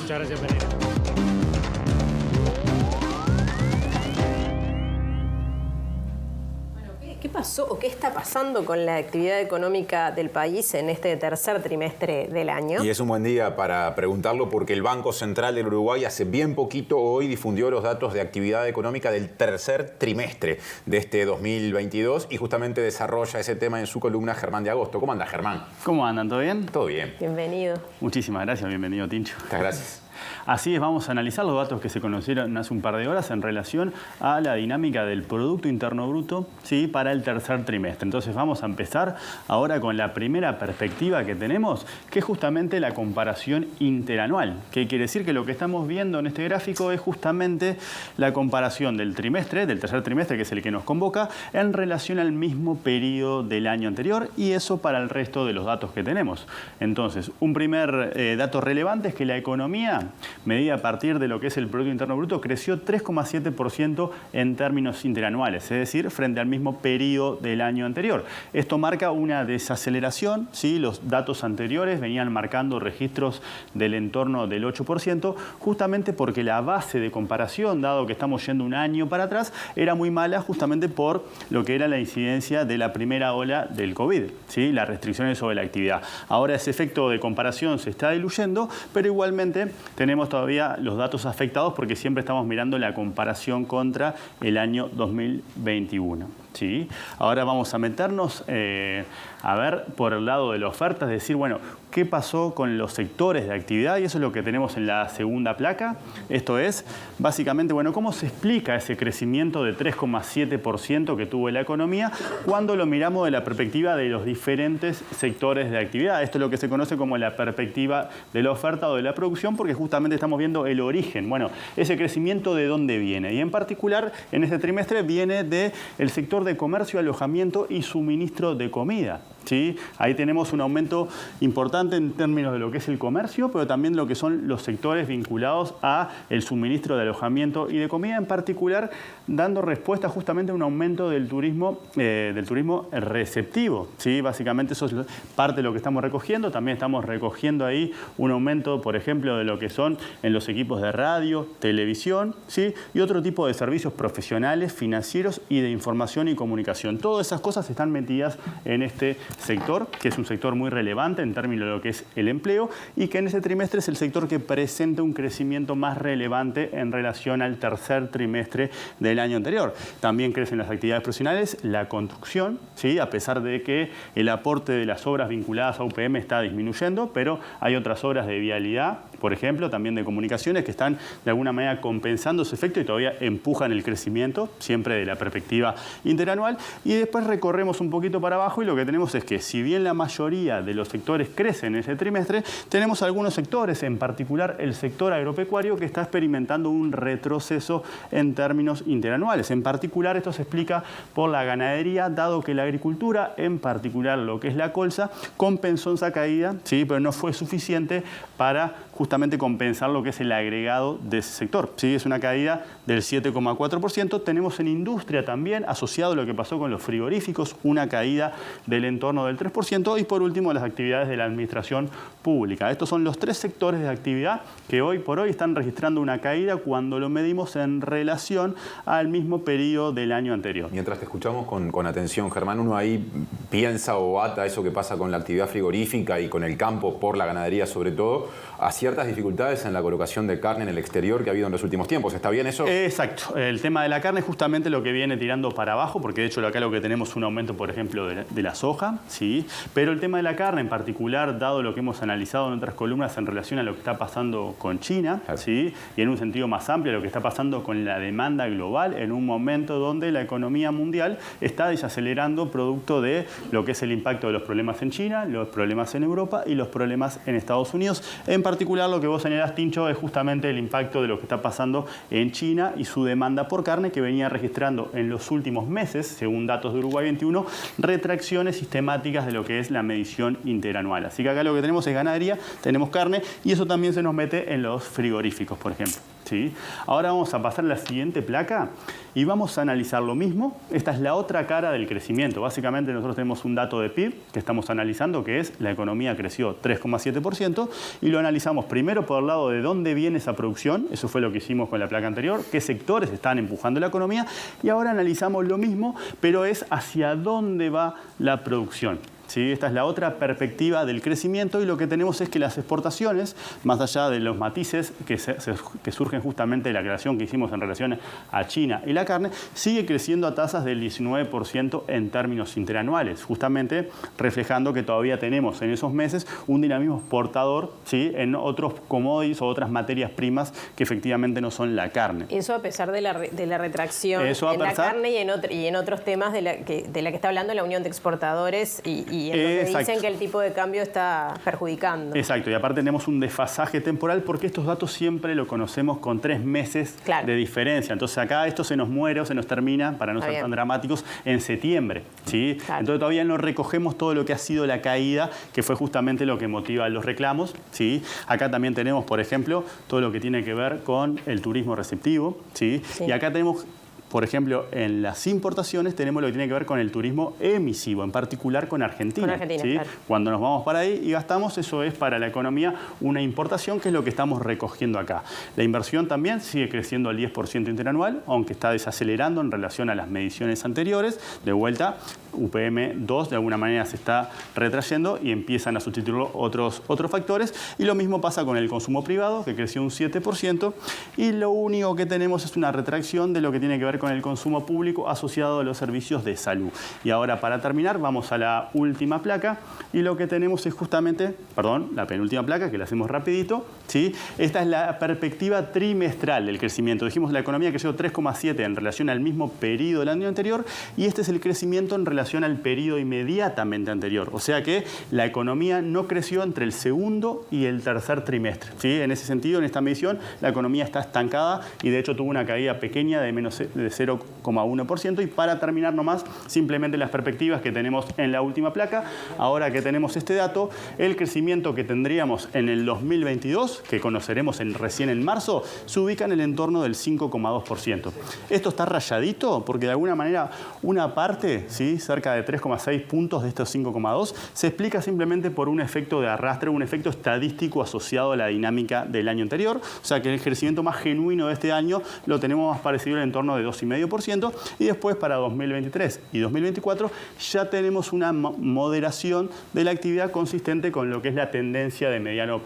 Muchas gracias, Pereira. ¿Qué pasó o qué está pasando con la actividad económica del país en este tercer trimestre del año? Y es un buen día para preguntarlo porque el Banco Central del Uruguay hace bien poquito hoy difundió los datos de actividad económica del tercer trimestre de este 2022 y justamente desarrolla ese tema en su columna Germán de Agosto. ¿Cómo anda, Germán? ¿Cómo andan? ¿Todo bien? Todo bien. Bienvenido. Muchísimas gracias, bienvenido, Tincho. Muchas gracias. Así es, vamos a analizar los datos que se conocieron hace un par de horas en relación a la dinámica del Producto Interno Bruto, ¿sí?, para el tercer trimestre. Entonces vamos a empezar ahora con la primera perspectiva que tenemos, que es justamente la comparación interanual. ¿Qué quiere decir? Que lo que estamos viendo en este gráfico es justamente la comparación del trimestre, del tercer trimestre, que es el que nos convoca, en relación al mismo periodo del año anterior, y eso para el resto de los datos que tenemos. Entonces, un primer dato relevante es que la economía, medida a partir de lo que es el Producto Interno Bruto, creció 3,7% en términos interanuales, es decir, frente al mismo periodo del año anterior. Esto marca una desaceleración, ¿sí? Los datos anteriores venían marcando registros del entorno del 8%, justamente porque la base de comparación, dado que estamos yendo un año para atrás, era muy mala justamente por lo que era la incidencia de la primera ola del COVID, ¿sí? Las restricciones sobre la actividad. Ahora ese efecto de comparación se está diluyendo, pero igualmente tenemos todavía los datos afectados porque siempre estamos mirando la comparación contra el año 2021. ¿Sí? Ahora vamos a meternos a ver por el lado de la oferta, es decir, bueno, ¿qué pasó con los sectores de actividad? Y eso es lo que tenemos en la segunda placa. Esto es, básicamente, bueno, ¿cómo se explica ese crecimiento de 3,7% que tuvo la economía cuando lo miramos de la perspectiva de los diferentes sectores de actividad? Esto es lo que se conoce como la perspectiva de la oferta o de la producción, porque justamente estamos viendo el origen. Bueno, ese crecimiento, ¿de dónde viene? Y en particular, en este trimestre viene del sector de comercio, alojamiento y suministro de comida. ¿Sí? Ahí tenemos un aumento importante en términos de lo que es el comercio, pero también lo que son los sectores vinculados a el suministro de alojamiento y de comida, en particular dando respuesta justamente a un aumento del turismo receptivo. ¿Sí? Básicamente eso es parte de lo que estamos recogiendo. También estamos recogiendo ahí un aumento, por ejemplo, de lo que son en los equipos de radio, televisión, ¿sí? Y otro tipo de servicios profesionales, financieros y de información y comunicación. Todas esas cosas están metidas en este sector, que es un sector muy relevante en términos de lo que es el empleo y que en ese trimestre es el sector que presenta un crecimiento más relevante en relación al tercer trimestre del año anterior. También crecen las actividades profesionales, la construcción, ¿sí? A pesar de que el aporte de las obras vinculadas a UPM está disminuyendo, pero hay otras obras de vialidad, por ejemplo, también de comunicaciones, que están de alguna manera compensando ese efecto y todavía empujan el crecimiento, siempre de la perspectiva interanual. Y después recorremos un poquito para abajo y lo que tenemos es que si bien la mayoría de los sectores crecen en ese trimestre, tenemos algunos sectores, en particular el sector agropecuario, que está experimentando un retroceso en términos interanuales. En particular esto se explica por la ganadería, dado que la agricultura, en particular lo que es la colza, compensó esa caída, ¿sí? Pero no fue suficiente para justamente compensar lo que es el agregado de ese sector. ¿Sí? Es una caída del 7,4%. Tenemos en industria también, asociado a lo que pasó con los frigoríficos, una caída del entorno del 3%. Y por último, las actividades de la administración pública. Estos son los tres sectores de actividad que hoy por hoy están registrando una caída cuando lo medimos en relación al mismo periodo del año anterior. Mientras te escuchamos con atención, Germán, uno ahí piensa o ata eso que pasa con la actividad frigorífica y con el campo por la ganadería sobre todo, a ciertas dificultades en la colocación de carne en el exterior que ha habido en los últimos tiempos. ¿Está bien eso? Exacto. El tema de la carne es justamente lo que viene tirando para abajo, porque de hecho acá lo que tenemos es un aumento, por ejemplo, de la soja, ¿sí? Pero el tema de la carne en particular, dado lo que hemos analizado en otras columnas en relación a lo que está pasando con China, ¿sí? Y en un sentido más amplio lo que está pasando con la demanda global en un momento donde la economía mundial está desacelerando producto de lo que es el impacto de los problemas en China, los problemas en Europa y los problemas en Estados Unidos. En particular lo que vos señalás, Tincho, es justamente el impacto de lo que está pasando en China y su demanda por carne, que venía registrando en los últimos meses, según datos de Uruguay 21, retracciones sistemáticas de lo que es la medición interanual. Así que acá lo que tenemos es ganadería, tenemos carne y eso también se nos mete en los frigoríficos, por ejemplo. ¿Sí? Ahora vamos a pasar a la siguiente placa y vamos a analizar lo mismo. Esta es la otra cara del crecimiento. Básicamente nosotros tenemos un dato de PIB que estamos analizando, que es la economía creció 3,7% y lo analizamos vemos primero por el lado de dónde viene esa producción, eso fue lo que hicimos con la placa anterior, qué sectores están empujando la economía, y ahora analizamos lo mismo, pero es hacia dónde va la producción. ¿Sí? Esta es la otra perspectiva del crecimiento y lo que tenemos es que las exportaciones, más allá de los matices que surgen justamente de la creación que hicimos en relación a China y la carne, sigue creciendo a tasas del 19% en términos interanuales, justamente reflejando que todavía tenemos en esos meses un dinamismo exportador, ¿sí? En otros commodities o otras materias primas que efectivamente no son la carne. Eso a pesar de la retracción en la carne y en otros temas de la que está hablando la Unión de Exportadores y dicen que el tipo de cambio está perjudicando. Exacto, y aparte tenemos un desfasaje temporal porque estos datos siempre lo conocemos con 3 meses de diferencia. Entonces acá esto se nos muere o se nos termina, para no ser tan dramáticos, en septiembre. ¿Sí? Claro. Entonces todavía no recogemos todo lo que ha sido la caída, que fue justamente lo que motiva los reclamos. ¿Sí? Acá también tenemos, por ejemplo, todo lo que tiene que ver con el turismo receptivo. ¿Sí? Sí. Y acá tenemos... Por ejemplo, en las importaciones tenemos lo que tiene que ver con el turismo emisivo, en particular con Argentina. Con Argentina, ¿sí? Claro. Cuando nos vamos para ahí y gastamos, eso es para la economía una importación, que es lo que estamos recogiendo acá. La inversión también sigue creciendo al 10% interanual, aunque está desacelerando en relación a las mediciones anteriores. De vuelta, UPM2 de alguna manera se está retrayendo y empiezan a sustituir otros factores. Y lo mismo pasa con el consumo privado, que creció un 7%. Y lo único que tenemos es una retracción de lo que tiene que ver con el consumo público asociado a los servicios de salud. Y ahora, para terminar, vamos a la última placa y lo que tenemos es justamente, la penúltima placa, que la hacemos rapidito, ¿sí? Esta es la perspectiva trimestral del crecimiento. Dijimos la economía creció 3,7 en relación al mismo periodo del año anterior y este es el crecimiento en relación al periodo inmediatamente anterior. O sea que la economía no creció entre el segundo y el tercer trimestre, ¿sí? En ese sentido, en esta medición, la economía está estancada y de hecho tuvo una caída pequeña de 0,1%. Y para terminar nomás, simplemente las perspectivas que tenemos en la última placa. Ahora que tenemos este dato, el crecimiento que tendríamos en el 2022, que conoceremos recién en marzo, se ubica en el entorno del 5,2%. Esto está rayadito porque de alguna manera una parte, ¿sí? Cerca de 3,6 puntos de estos 5,2, se explica simplemente por un efecto de arrastre, un efecto estadístico asociado a la dinámica del año anterior. O sea que el crecimiento más genuino de este año lo tenemos más parecido en entorno de 2,5%, y después para 2023 y 2024 ya tenemos una moderación de la actividad consistente con lo que es la tendencia de mediano plazo